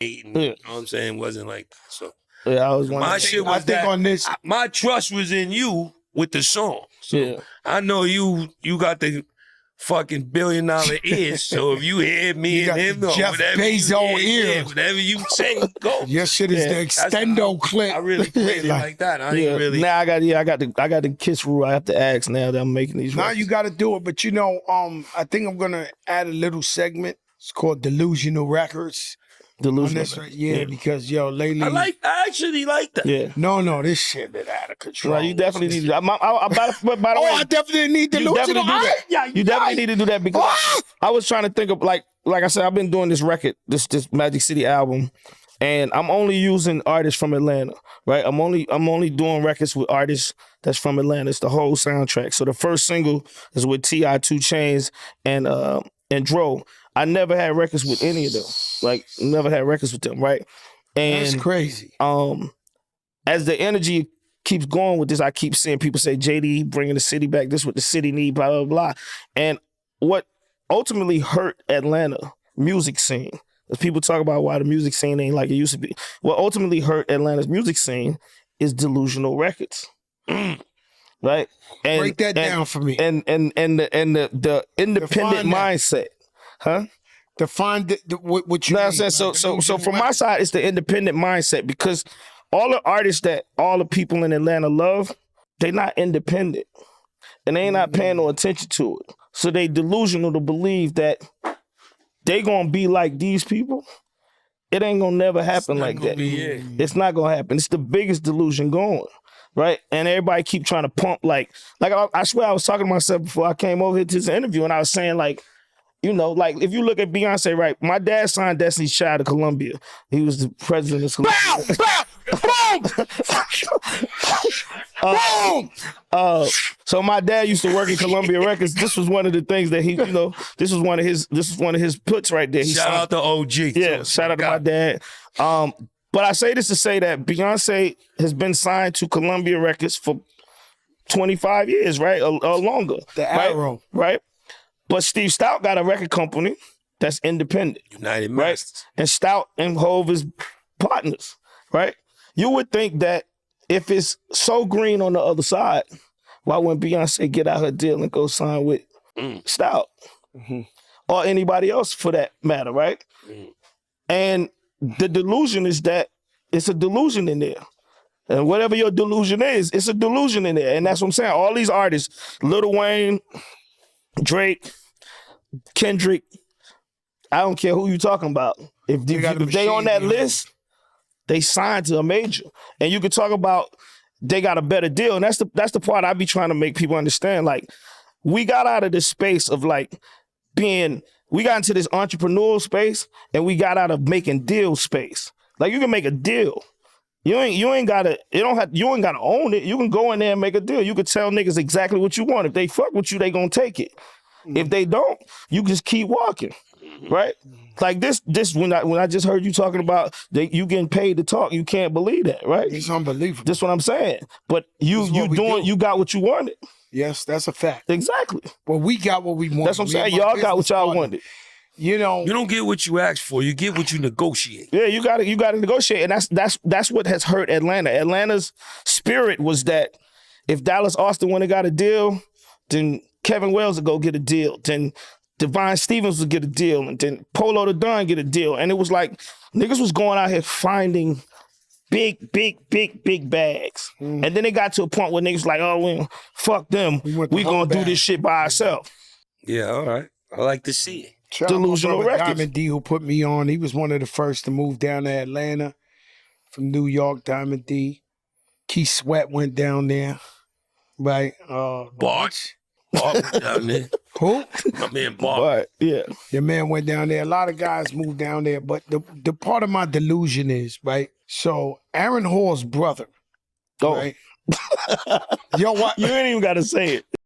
You know what I'm saying? It wasn't like that. So yeah, I was my shit was that on this. My trust was in you with the song. So I know you got the fucking $1 billion ears. So if you hear me and him or Jeff whatever Bezos ears, whatever you say, go. Your shit is the extendo clip. I really played it like that. I ain't really. Now I got the kiss rule. I have to ask now that I'm making these. Now records. you got to do it, but you know, I think I'm gonna add a little segment. It's called Delusional Records. Delusional. Yeah, because lately I actually like that. Yeah. No, this shit is out of control. Right, you definitely need to. By the way, I definitely need Delusional. You definitely need to do that because I was trying to think of like I said, I've been doing this record, this Magic City album, and I'm only using artists from Atlanta, right? I'm only doing records with artists that's from Atlanta. It's the whole soundtrack. So the first single is with T.I., 2 Chainz, and Dro. I never had records with any of them. Like, never had records with them, right? And that's crazy. As the energy keeps going with this, I keep seeing people say, JD bringing the city back, this is what the city need, blah, blah, blah. And what ultimately hurt Atlanta music scene, as people talk about why the music scene ain't like it used to be, what ultimately hurt Atlanta's music scene is Delusional Records. Right? And, break that down for me. And the independent mindset. Huh? Define what you mean. So from my side, it's the independent mindset because all the artists that all the people in Atlanta love, they not independent. And they ain't not paying no attention to it. So they delusional to believe that they gonna be like these people. It ain't gonna never happen like that. It's not gonna happen. It's the biggest delusion going. Right? And everybody keep trying to pump like I swear I was talking to myself before I came over here to this interview and I was saying like, you know, like if you look at Beyonce, right? My dad signed Destiny's Child to Columbia. He was the president of Columbia. Boom! So my dad used to work in Columbia Records. This was one of the things that he, you know, this was one of his puts right there. Shout out to OG. Yeah, shout out to my dad. But I say this to say that Beyonce has been signed to Columbia Records for 25 years, right? Or longer. The Arrow. Right? But Steve Stout got a record company that's independent. United right? Masters. And Stout and Hove is partners, right? You would think that if it's so green on the other side, why wouldn't Beyonce get out her deal and go sign with Stout? Or anybody else for that matter, right? And the delusion is that it's a delusion in there. And whatever your delusion is, it's a delusion in there. And that's what I'm saying. All these artists, Lil Wayne, Drake, Kendrick, I don't care who you talking about. If they on that list, they signed to a major. And you could talk about they got a better deal. And that's the part I be trying to make people understand. Like, we got out of this space of like we got into this entrepreneurial space and we got out of making deal space. Like, you can make a deal. You ain't gotta own it. You can go in there and make a deal. You can tell niggas exactly what you want. If they fuck with you, they gonna take it. If they don't, you just keep walking. Right? Like this when I just heard you talking about you getting paid to talk, you can't believe that, right? It's unbelievable. That's what I'm saying. But you got what you wanted. Yes, that's a fact. Exactly. Well, we got what we wanted. That's what I'm saying. Y'all got what y'all wanted. You know, you don't get what you ask for. You get what you negotiate. Yeah, you got to negotiate, and that's what has hurt Atlanta. Atlanta's spirit was that if Dallas Austin went and got a deal, then Kevin Wells would go get a deal. Then Divine Stevens would get a deal, and then Polo the Don get a deal. And it was like niggas was going out here finding big bags, and then they got to a point where niggas like, oh, fuck them, we gonna do this shit by ourselves. Yeah, all right. I like to see it. Delusional Records. Diamond D, who put me on, he was one of the first to move down to Atlanta from New York. Diamond D, Keith Sweat went down there, right? Bart went down there. Who? My man Bart. Yeah, your man went down there. A lot of guys moved down there, but the part of my delusion is right. So Aaron Hall's brother, right? Yo, what? You ain't even got to say it.